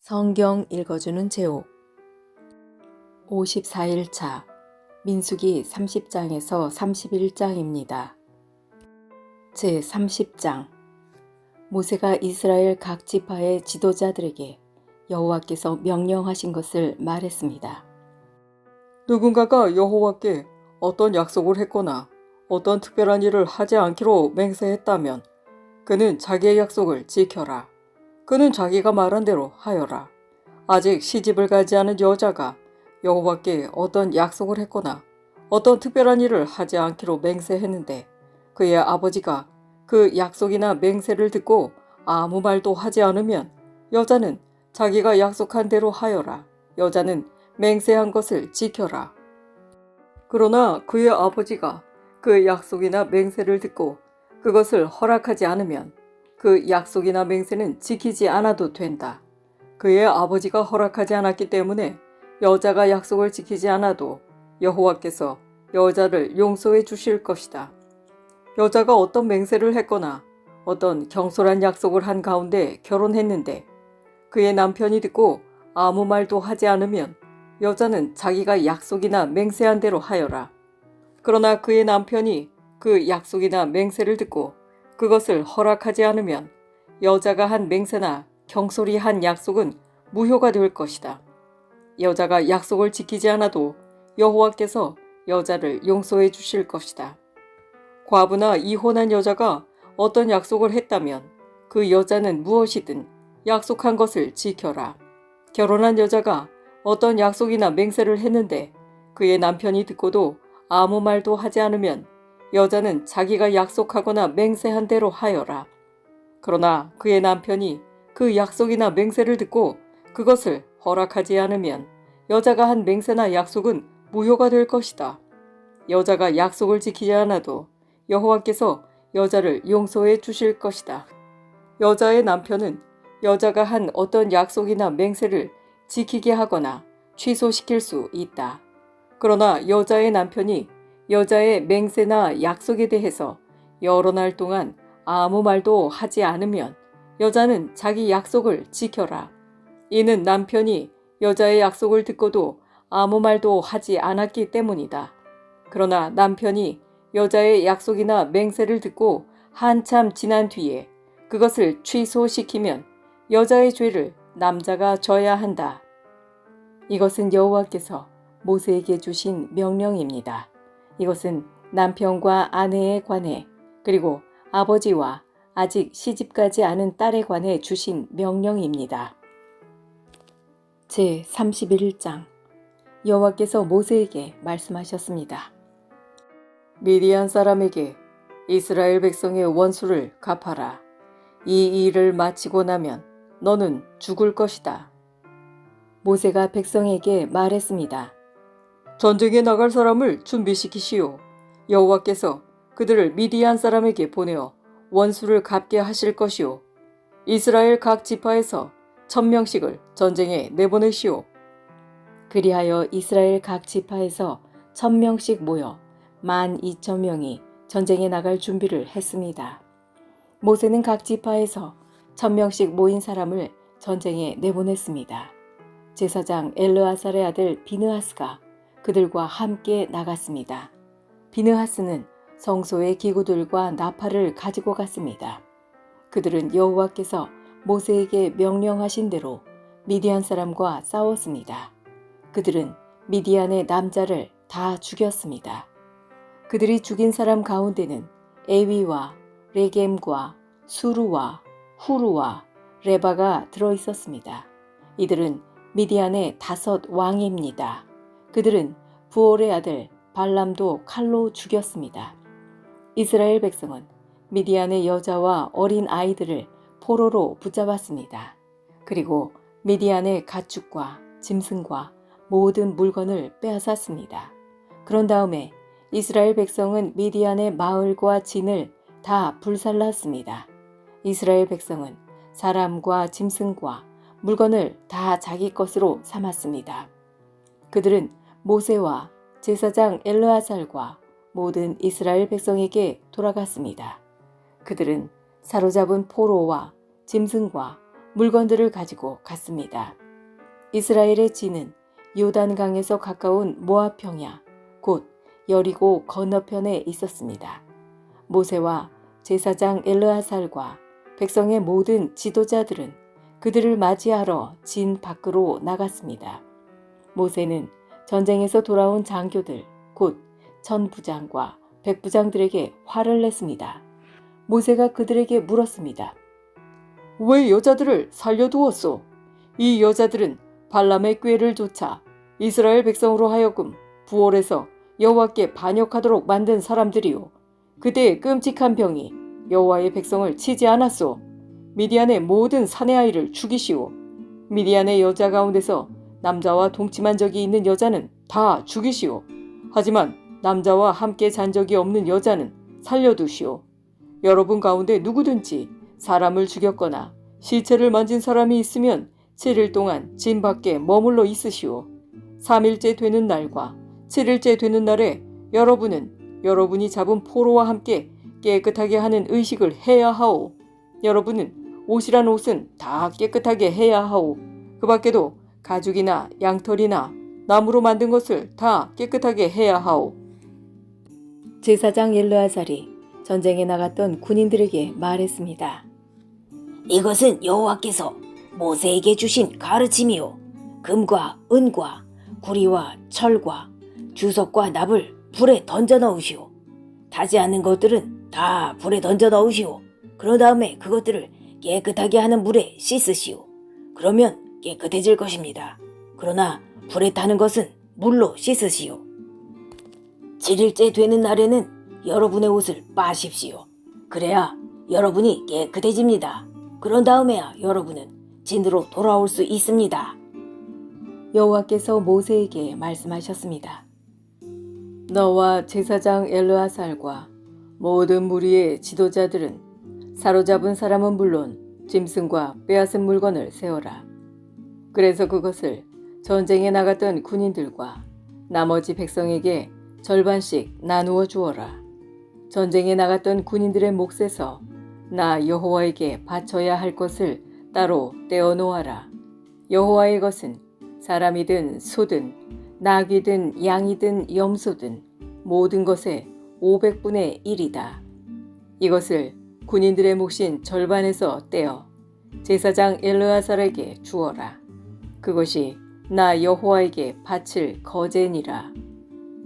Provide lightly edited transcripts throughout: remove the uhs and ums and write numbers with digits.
성경 읽어주는 제옥 54일차 민수기 30장에서 31장입니다. 제30장 모세가 이스라엘 각 지파의 지도자들에게 여호와께서 명령하신 것을 말했습니다. 누군가가 여호와께 어떤 약속을 했거나 어떤 특별한 일을 하지 않기로 맹세했다면 그는 자기의 약속을 지켜라. 그는 자기가 말한 대로 하여라. 아직 시집을 가지 않은 여자가 여호와께 어떤 약속을 했거나 어떤 특별한 일을 하지 않기로 맹세했는데 그의 아버지가 그 약속이나 맹세를 듣고 아무 말도 하지 않으면 여자는 자기가 약속한 대로 하여라. 여자는 맹세한 것을 지켜라. 그러나 그의 아버지가 그 약속이나 맹세를 듣고 그것을 허락하지 않으면 그 약속이나 맹세는 지키지 않아도 된다. 그의 아버지가 허락하지 않았기 때문에 여자가 약속을 지키지 않아도 여호와께서 여자를 용서해 주실 것이다. 여자가 어떤 맹세를 했거나 어떤 경솔한 약속을 한 가운데 결혼했는데 그의 남편이 듣고 아무 말도 하지 않으면 여자는 자기가 약속이나 맹세한 대로 하여라. 그러나 그의 남편이 그 약속이나 맹세를 듣고 그것을 허락하지 않으면 여자가 한 맹세나 경솔히 한 약속은 무효가 될 것이다. 여자가 약속을 지키지 않아도 여호와께서 여자를 용서해 주실 것이다. 과부나 이혼한 여자가 어떤 약속을 했다면 그 여자는 무엇이든 약속한 것을 지켜라. 결혼한 여자가 어떤 약속이나 맹세를 했는데 그의 남편이 듣고도 아무 말도 하지 않으면 여자는 자기가 약속하거나 맹세한 대로 하여라. 그러나 그의 남편이 그 약속이나 맹세를 듣고 그것을 허락하지 않으면 여자가 한 맹세나 약속은 무효가 될 것이다. 여자가 약속을 지키지 않아도 여호와께서 여자를 용서해 주실 것이다. 여자의 남편은 여자가 한 어떤 약속이나 맹세를 지키게 하거나 취소시킬 수 있다. 그러나 여자의 남편이 여자의 맹세나 약속에 대해서 여러 날 동안 아무 말도 하지 않으면 여자는 자기 약속을 지켜라. 이는 남편이 여자의 약속을 듣고도 아무 말도 하지 않았기 때문이다. 그러나 남편이 여자의 약속이나 맹세를 듣고 한참 지난 뒤에 그것을 취소시키면 여자의 죄를 남자가 져야 한다. 이것은 여호와께서 모세에게 주신 명령입니다. 이것은 남편과 아내에 관해 그리고 아버지와 아직 시집가지 않은 딸에 관해 주신 명령입니다. 제31장 여호와께서 모세에게 말씀하셨습니다. 미디안 사람에게 이스라엘 백성의 원수를 갚아라. 이 일을 마치고 나면 너는 죽을 것이다. 모세가 백성에게 말했습니다. 전쟁에 나갈 사람을 준비시키시오. 여호와께서 그들을 미디안 사람에게 보내어 원수를 갚게 하실 것이오. 이스라엘 각 지파에서 1000명씩을 전쟁에 내보내시오. 그리하여 이스라엘 각 지파에서 1000명씩 모여 12,000명이 전쟁에 나갈 준비를 했습니다. 모세는 각 지파에서 1000명씩 모인 사람을 전쟁에 내보냈습니다. 제사장 엘르아살의 아들 비느하스가 그들과 함께 나갔습니다. 비느하스는 성소의 기구들과 나팔을 가지고 갔습니다. 그들은 여호와께서 모세에게 명령하신 대로 미디안 사람과 싸웠습니다. 그들은 미디안의 남자를 다 죽였습니다. 그들이 죽인 사람 가운데는 에위와 레겜과 수루와 후루와 레바가 들어있었습니다. 이들은 미디안의 5 왕입니다. 그들은 부올의 아들 발람도 칼로 죽였습니다. 이스라엘 백성은 미디안의 여자와 어린 아이들을 포로로 붙잡았습니다. 그리고 미디안의 가축과 짐승과 모든 물건을 빼앗았습니다. 그런 다음에 이스라엘 백성은 미디안의 마을과 진을 다 불살랐습니다. 이스라엘 백성은 사람과 짐승과 물건을 다 자기 것으로 삼았습니다. 그들은 모세와 제사장 엘르아살과 모든 이스라엘 백성에게 돌아갔습니다. 그들은 사로잡은 포로와 짐승과 물건들을 가지고 갔습니다. 이스라엘의 진은 요단강에서 가까운 모압 평야, 곧 여리고 건너편에 있었습니다. 모세와 제사장 엘르아살과 백성의 모든 지도자들은 그들을 맞이하러 진 밖으로 나갔습니다. 모세는 전쟁에서 돌아온 장교들, 곧 천부장과 백부장들에게 화를 냈습니다. 모세가 그들에게 물었습니다. 왜 여자들을 살려두었소? 이 여자들은 발람의 꾀를 쫓아 이스라엘 백성으로 하여금 부올에서 여호와께 반역하도록 만든 사람들이요. 그때의 끔찍한 병이 여호와의 백성을 치지 않았소. 미디안의 모든 사내 아이를 죽이시오. 미디안의 여자 가운데서 남자와 동침한 적이 있는 여자는 다 죽이시오. 하지만 남자와 함께 잔 적이 없는 여자는 살려두시오. 여러분 가운데 누구든지 사람을 죽였거나 시체를 만진 사람이 있으면 7일 동안 진 밖에 머물러 있으시오. 3일째 되는 날과 7일째 되는 날에 여러분은 여러분이 잡은 포로와 함께 깨끗하게 하는 의식을 해야 하오. 여러분은 옷이란 옷은 다 깨끗하게 해야 하오. 그 밖에도 가죽이나 양털이나 나무로 만든 것을 다 깨끗하게 해야 하오. 제사장 엘르아살이 전쟁에 나갔던 군인들에게 말했습니다. 이것은 여호와께서 모세에게 주신 가르침이요. 금과 은과 구리와 철과 주석과 납을 불에 던져 넣으시오. 타지 않는 것들은 다 불에 던져 넣으시오. 그런 다음에 그것들을 깨끗하게 하는 물에 씻으시오. 그러면 깨끗해질 것입니다. 그러나 불에 타는 것은 물로 씻으시오. 7일째 되는 날에는 여러분의 옷을 빠십시오. 그래야 여러분이 깨끗해집니다. 그런 다음에야 여러분은 진으로 돌아올 수 있습니다. 여호와께서 모세에게 말씀하셨습니다. 너와 제사장 엘르아살과 모든 무리의 지도자들은 사로잡은 사람은 물론 짐승과 빼앗은 물건을 세워라. 그래서 그것을 전쟁에 나갔던 군인들과 나머지 백성에게 절반씩 나누어 주어라. 전쟁에 나갔던 군인들의 몫에서 나 여호와에게 바쳐야 할 것을 따로 떼어 놓아라. 여호와의 것은 사람이든 소든 낙이든 양이든 염소든 모든 것의 500분의 1이다. 이것을 군인들의 몫인 절반에서 떼어 제사장 엘르아살에게 주어라. 그것이 나 여호와에게 바칠 거제니라.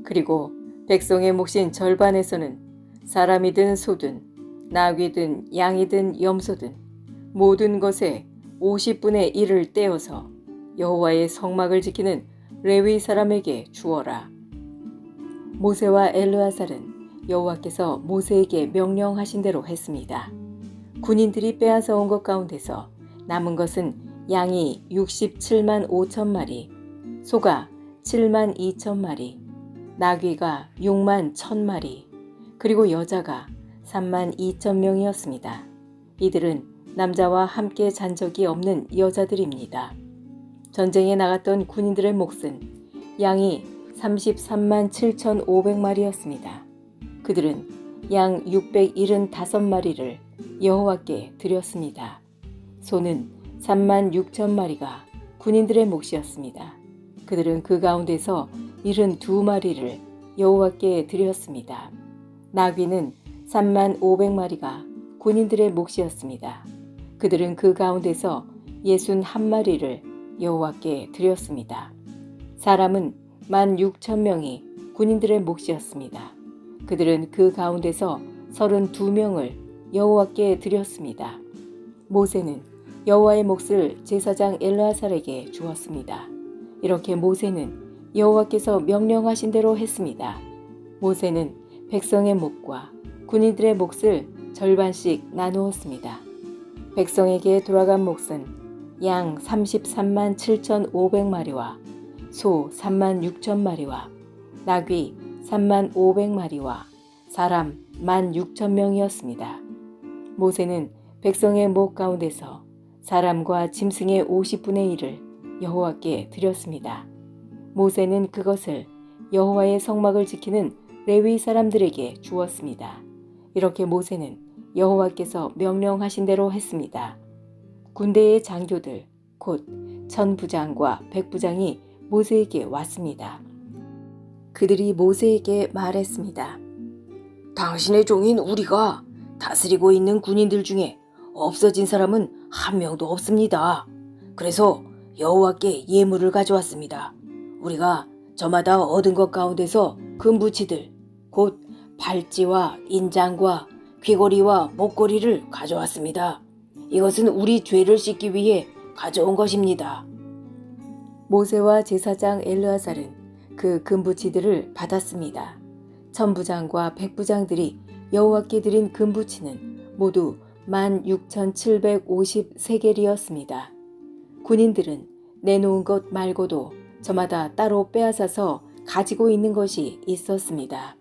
그리고 백성의 몫인 절반에서는 사람이든 소든 낙이든 양이든 염소든 모든 것의 50분의 1을 떼어서 여호와의 성막을 지키는 레위 사람에게 주어라. 모세와 엘르아살은 여호와께서 모세에게 명령하신 대로 했습니다. 군인들이 빼앗아 온 것 가운데서 남은 것은 양이 67만 5천 마리, 소가 7만 2천 마리, 나귀가 6만 1천 마리, 그리고 여자가 3만 2천 명이었습니다. 이들은 남자와 함께 잔 적이 없는 여자들입니다. 전쟁에 나갔던 군인들의 몫은 양이 33만 7,500마리였습니다. 그들은 양 675마리를 여호와께 드렸습니다. 소는 3만 6천 마리가 군인들의 몫이었습니다. 그들은 그 가운데서 72마리를 여호와께 드렸습니다. 나귀는 3만 500마리가 군인들의 몫이었습니다. 그들은 그 가운데서 61마리를 여호와께 드렸습니다. 사람은 16,000명이 군인들의 몫이었습니다. 그들은 그 가운데서 32명을 여호와께 드렸습니다. 모세는 여호와의 몫을 제사장 엘르아살에게 주었습니다. 이렇게 모세는 여호와께서 명령하신 대로 했습니다. 모세는 백성의 몫과 군인들의 몫을 절반씩 나누었습니다. 백성에게 돌아간 몫은 양 33만 7,500마리와 소 3만 6천 마리와 나귀 3만 500마리와 사람 1만 6천 명이었습니다. 모세는 백성의 목 가운데서 사람과 짐승의 50분의 1을 여호와께 드렸습니다. 모세는 그것을 여호와의 성막을 지키는 레위 사람들에게 주었습니다. 이렇게 모세는 여호와께서 명령하신 대로 했습니다. 군대의 장교들 곧 천부장과 백부장이 모세에게 왔습니다. 그들이 모세에게 말했습니다. 당신의 종인 우리가 다스리고 있는 군인들 중에 없어진 사람은 한 명도 없습니다. 그래서 여호와께 예물을 가져왔습니다. 우리가 저마다 얻은 것 가운데서 금부치들 곧 팔찌와 인장과 귀걸이와 목걸이를 가져왔습니다. 이것은 우리 죄를 씻기 위해 가져온 것입니다. 모세와 제사장 엘르아살은 그 금부치들을 받았습니다. 천부장과 백부장들이 여호와께 드린 금부치는 모두 16,750세겔이었습니다. 군인들은 내놓은 것 말고도 저마다 따로 빼앗아서 가지고 있는 것이 있었습니다.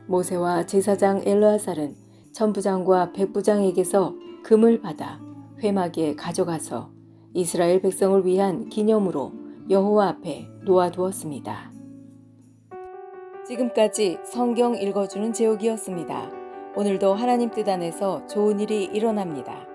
모세와 제사장 엘르아살은 천부장과 백부장에게서 금을 받아 회막에 가져가서 이스라엘 백성을 위한 기념으로 여호와 앞에 놓아두었습니다. 지금까지 성경 읽어주는 제옥이었습니다. 오늘도 하나님 뜻 안에서 좋은 일이 일어납니다.